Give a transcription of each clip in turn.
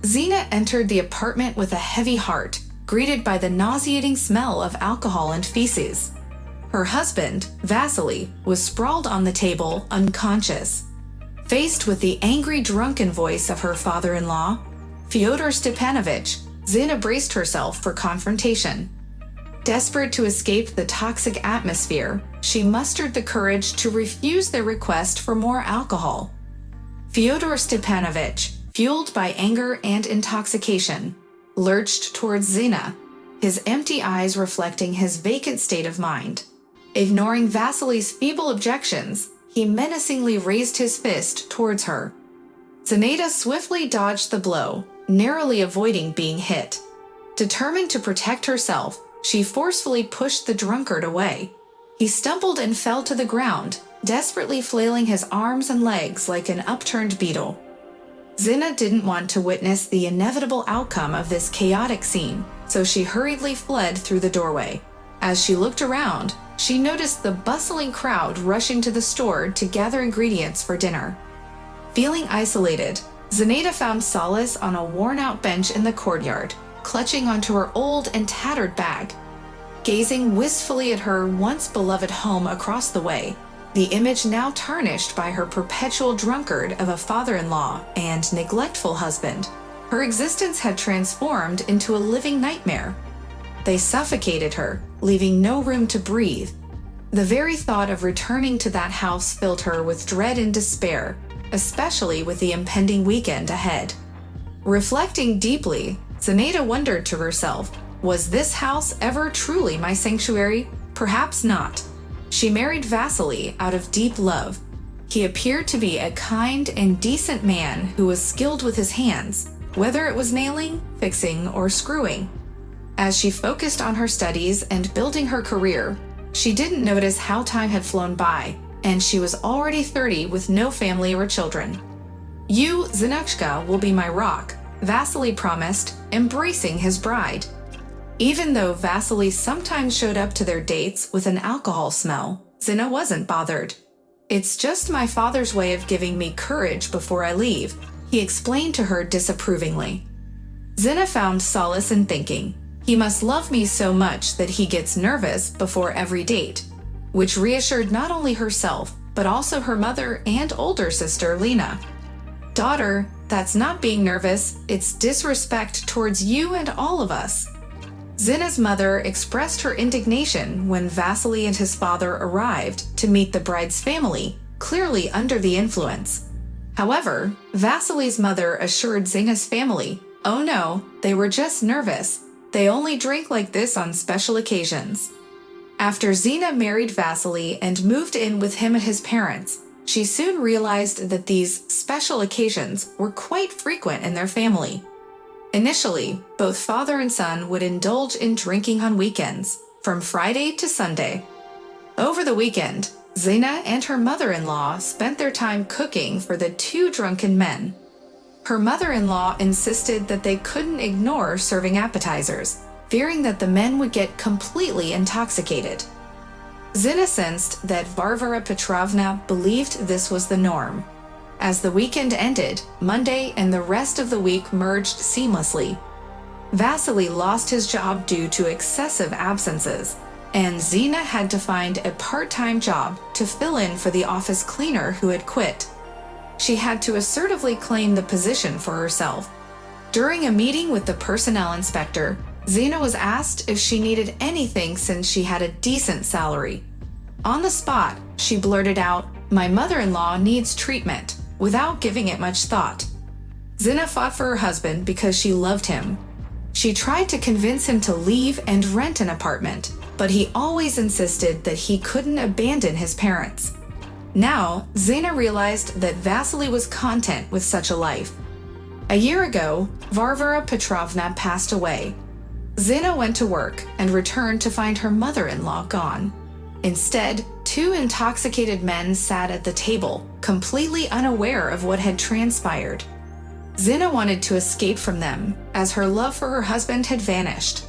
Zina entered the apartment with a heavy heart, greeted by the nauseating smell of alcohol and feces. Her husband, Vasily, was sprawled on the table, unconscious. Faced with the angry, drunken voice of her father-in-law, Fyodor Stepanovich, Zina braced herself for confrontation. Desperate to escape the toxic atmosphere, she mustered the courage to refuse their request for more alcohol. Fyodor Stepanovich, fueled by anger and intoxication, lurched towards Zina, his empty eyes reflecting his vacant state of mind. Ignoring Vasily's feeble objections, he menacingly raised his fist towards her. Zinaida swiftly dodged the blow, narrowly avoiding being hit. Determined to protect herself, she forcefully pushed the drunkard away. He stumbled and fell to the ground, desperately flailing his arms and legs like an upturned beetle. Zina didn't want to witness the inevitable outcome of this chaotic scene, so she hurriedly fled through the doorway. As she looked around, she noticed the bustling crowd rushing to the store to gather ingredients for dinner. Feeling isolated, Zinaida found solace on a worn-out bench in the courtyard, clutching onto her old and tattered bag. Gazing wistfully at her once-beloved home across the way, the image now tarnished by her perpetual drunkard of a father-in-law and neglectful husband, her existence had transformed into a living nightmare. They suffocated her, leaving no room to breathe. The very thought of returning to that house filled her with dread and despair, especially with the impending weekend ahead. Reflecting deeply, Zinaida wondered to herself, was this house ever truly my sanctuary? Perhaps not. She married Vasily out of deep love. He appeared to be a kind and decent man who was skilled with his hands, whether it was nailing, fixing, or screwing. As she focused on her studies and building her career, she didn't notice how time had flown by, and she was already 30 with no family or children. "You, Zinotchka, will be my rock," Vasily promised, embracing his bride. Even though Vasily sometimes showed up to their dates with an alcohol smell, Zina wasn't bothered. "It's just my father's way of giving me courage before I leave," he explained to her disapprovingly. Zina found solace in thinking, "He must love me so much that he gets nervous before every date," which reassured not only herself, but also her mother and older sister, Lena. "Daughter, that's not being nervous, it's disrespect towards you and all of us." Zina's mother expressed her indignation when Vasily and his father arrived to meet the bride's family, clearly under the influence. However, Vasily's mother assured Zina's family, "Oh no, they were just nervous. They only drink like this on special occasions." After Zina married Vasily and moved in with him and his parents, she soon realized that these special occasions were quite frequent in their family. Initially, both father and son would indulge in drinking on weekends, from Friday to Sunday. Over the weekend, Zina and her mother-in-law spent their time cooking for the two drunken men. Her mother-in-law insisted that they couldn't ignore serving appetizers, fearing that the men would get completely intoxicated. Zina sensed that Varvara Petrovna believed this was the norm. As the weekend ended, Monday and the rest of the week merged seamlessly. Vasily lost his job due to excessive absences, and Zina had to find a part-time job to fill in for the office cleaner who had quit. She had to assertively claim the position for herself. During a meeting with the personnel inspector, Zina was asked if she needed anything since she had a decent salary. On the spot, she blurted out, "My mother-in-law needs treatment," without giving it much thought. Zina fought for her husband because she loved him. She tried to convince him to leave and rent an apartment, but he always insisted that he couldn't abandon his parents. Now, Zina realized that Vasily was content with such a life. A year ago, Varvara Petrovna passed away. Zina went to work and returned to find her mother-in-law gone. Instead, two intoxicated men sat at the table, completely unaware of what had transpired. Zina wanted to escape from them, as her love for her husband had vanished.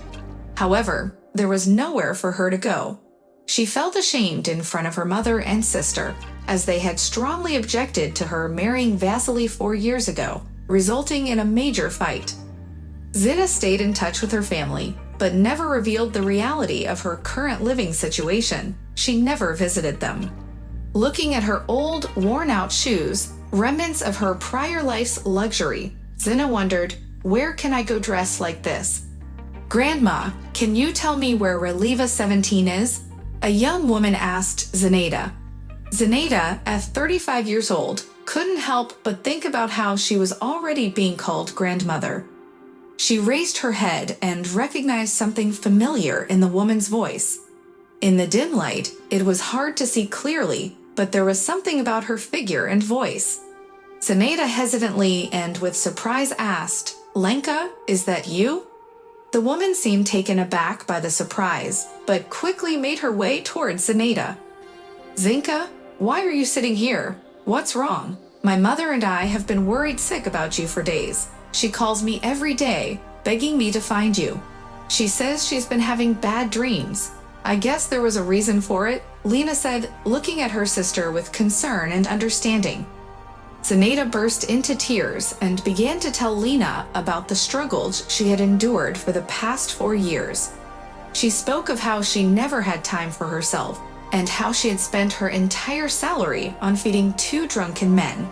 However, there was nowhere for her to go. She felt ashamed in front of her mother and sister, as they had strongly objected to her marrying Vasily 4 years ago, resulting in a major fight. Zina stayed in touch with her family, but never revealed the reality of her current living situation. She never visited them. Looking at her old, worn-out shoes, remnants of her prior life's luxury, Zina wondered, where can I go dressed like this? Grandma, can you tell me where Reliva 17 is? A young woman asked Zenaida. Zenaida, at 35 years old, couldn't help but think about how she was already being called grandmother. She raised her head and recognized something familiar in the woman's voice. In the dim light, it was hard to see clearly, but there was something about her figure and voice. Zenaida hesitantly and with surprise asked, Lenka, is that you? The woman seemed taken aback by the surprise, but quickly made her way towards Zenaida. Zinka, why are you sitting here? What's wrong? My mother and I have been worried sick about you for days. She calls me every day, begging me to find you. She says she's been having bad dreams. I guess there was a reason for it, Lena said, looking at her sister with concern and understanding. Zenaida burst into tears and began to tell Lena about the struggles she had endured for the past 4 years. She spoke of how she never had time for herself and how she had spent her entire salary on feeding 2 drunken men.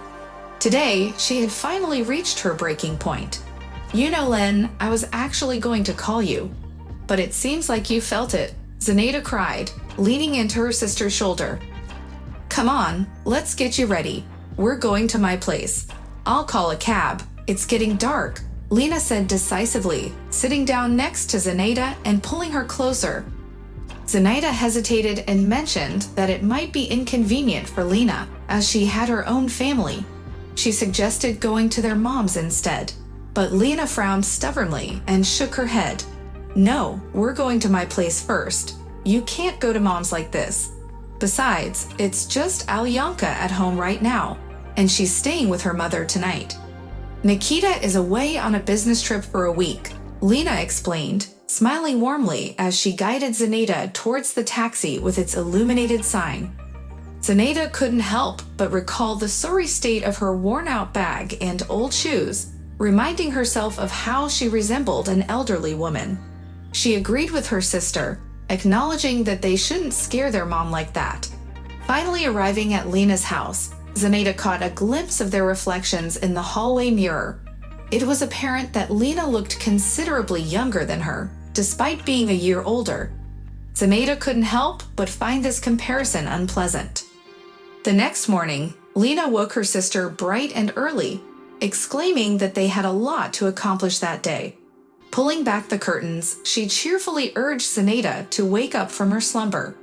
Today, she had finally reached her breaking point. You know, Len, I was actually going to call you, but it seems like you felt it, Zenaida cried, leaning into her sister's shoulder. Come on, let's get you ready. We're going to my place. I'll call a cab. It's getting dark, Lena said decisively, sitting down next to Zenaida and pulling her closer. Zenaida hesitated and mentioned that it might be inconvenient for Lena, as she had her own family. She suggested going to their mom's instead, but Lena frowned stubbornly and shook her head. No, we're going to my place first. You can't go to mom's like this. Besides, it's just Alyanka at home right now, and she's staying with her mother tonight. Nikita is away on a business trip for a week, Lena explained, smiling warmly as she guided Zenaida towards the taxi with its illuminated sign. Zenaida couldn't help but recall the sorry state of her worn-out bag and old shoes, reminding herself of how she resembled an elderly woman. She agreed with her sister, acknowledging that they shouldn't scare their mom like that. Finally arriving at Lena's house, Zenaida caught a glimpse of their reflections in the hallway mirror. It was apparent that Lena looked considerably younger than her, despite being a year older. Zenaida couldn't help but find this comparison unpleasant. The next morning, Lena woke her sister bright and early, exclaiming that they had a lot to accomplish that day. Pulling back the curtains, she cheerfully urged Zenaida to wake up from her slumber.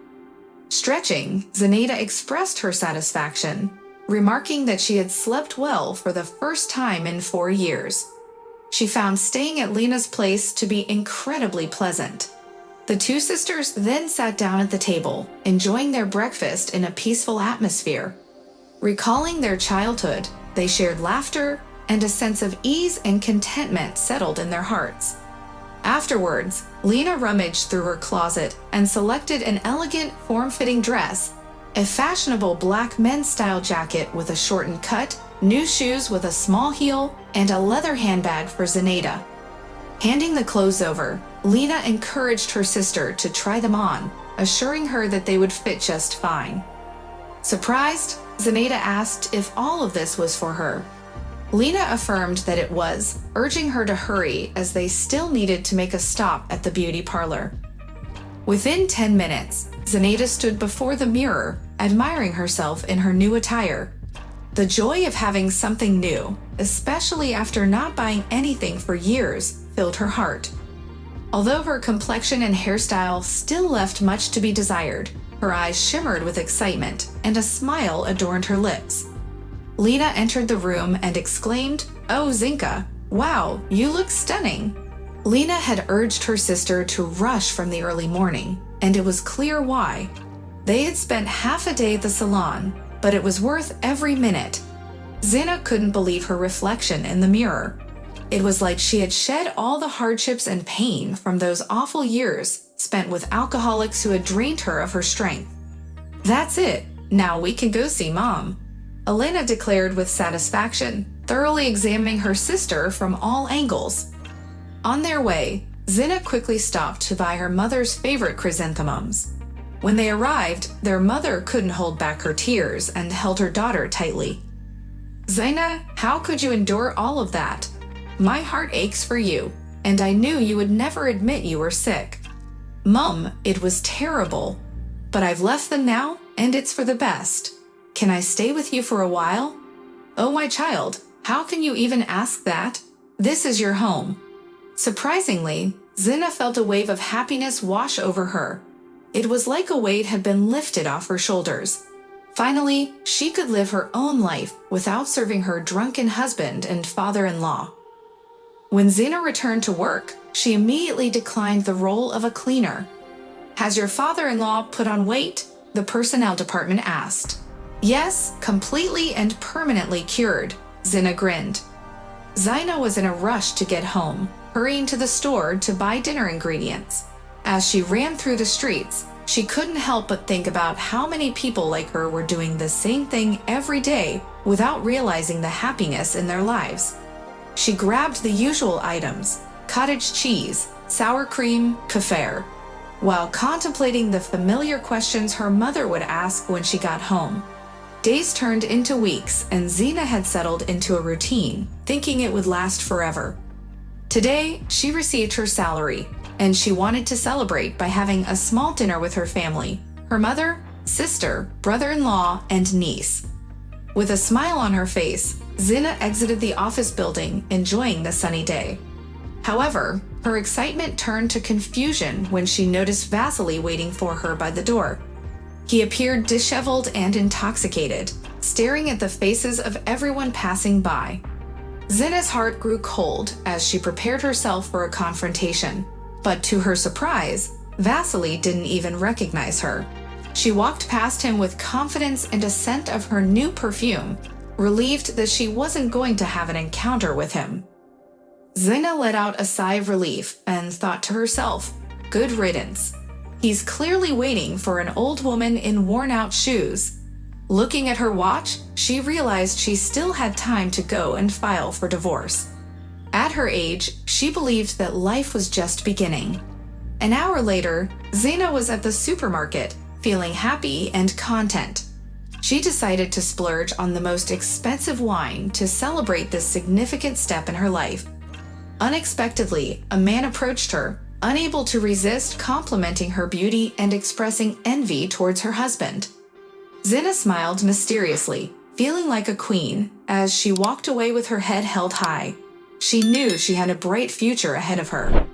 Stretching, Zenaida expressed her satisfaction, remarking that she had slept well for the first time in 4 years. She found staying at Lena's place to be incredibly pleasant. The 2 sisters then sat down at the table, enjoying their breakfast in a peaceful atmosphere. Recalling their childhood, they shared laughter, and a sense of ease and contentment settled in their hearts. Afterwards, Lena rummaged through her closet and selected an elegant, form-fitting dress, a fashionable black men's-style jacket with a shortened cut, new shoes with a small heel, and a leather handbag for Zenaida. Handing the clothes over, Lena encouraged her sister to try them on, assuring her that they would fit just fine. Surprised, Zenaida asked if all of this was for her. Lena affirmed that it was, urging her to hurry as they still needed to make a stop at the beauty parlor. Within 10 minutes, Zenaida stood before the mirror, admiring herself in her new attire. The joy of having something new, especially after not buying anything for years, filled her heart. Although her complexion and hairstyle still left much to be desired, her eyes shimmered with excitement, and a smile adorned her lips. Lena entered the room and exclaimed, "Oh, Zinka, wow, you look stunning." Lena had urged her sister to rush from the early morning, and it was clear why. They had spent half a day at the salon, but it was worth every minute. Zina couldn't believe her reflection in the mirror. It was like she had shed all the hardships and pain from those awful years spent with alcoholics who had drained her of her strength. "That's it. Now we can go see Mom," Elena declared with satisfaction, thoroughly examining her sister from all angles. On their way, Zina quickly stopped to buy her mother's favorite chrysanthemums. When they arrived, their mother couldn't hold back her tears and held her daughter tightly. "Zina, how could you endure all of that? My heart aches for you, and I knew you would never admit you were sick." "Mum, it was terrible. But I've left them now, and it's for the best. Can I stay with you for a while?" "Oh, my child, how can you even ask that? This is your home." Surprisingly, Zina felt a wave of happiness wash over her. It was like a weight had been lifted off her shoulders. Finally, she could live her own life without serving her drunken husband and father-in-law. When Zina returned to work, she immediately declined the role of a cleaner. "Has your father-in-law put on weight?" the personnel department asked. "Yes, completely and permanently cured," Zina grinned. Zina was in a rush to get home, hurrying to the store to buy dinner ingredients. As she ran through the streets, she couldn't help but think about how many people like her were doing the same thing every day without realizing the happiness in their lives. She grabbed the usual items: cottage cheese, sour cream, kefir, while contemplating the familiar questions her mother would ask when she got home. Days turned into weeks, and Zina had settled into a routine, thinking it would last forever. Today, she received her salary, and she wanted to celebrate by having a small dinner with her family: her mother, sister, brother-in-law, and niece. With a smile on her face, Zina exited the office building, enjoying the sunny day. However, her excitement turned to confusion when she noticed Vasily waiting for her by the door. He appeared disheveled and intoxicated, staring at the faces of everyone passing by. Zina's heart grew cold as she prepared herself for a confrontation, but to her surprise, Vasily didn't even recognize her. She walked past him with confidence and a scent of her new perfume, relieved that she wasn't going to have an encounter with him. Zina let out a sigh of relief and thought to herself, "Good riddance. He's clearly waiting for an old woman in worn-out shoes." Looking at her watch, she realized she still had time to go and file for divorce. At her age, she believed that life was just beginning. An hour later, Zina was at the supermarket, feeling happy and content. She decided to splurge on the most expensive wine to celebrate this significant step in her life. Unexpectedly, a man approached her, unable to resist complimenting her beauty and expressing envy towards her husband. Zina smiled mysteriously, feeling like a queen, as she walked away with her head held high. She knew she had a bright future ahead of her.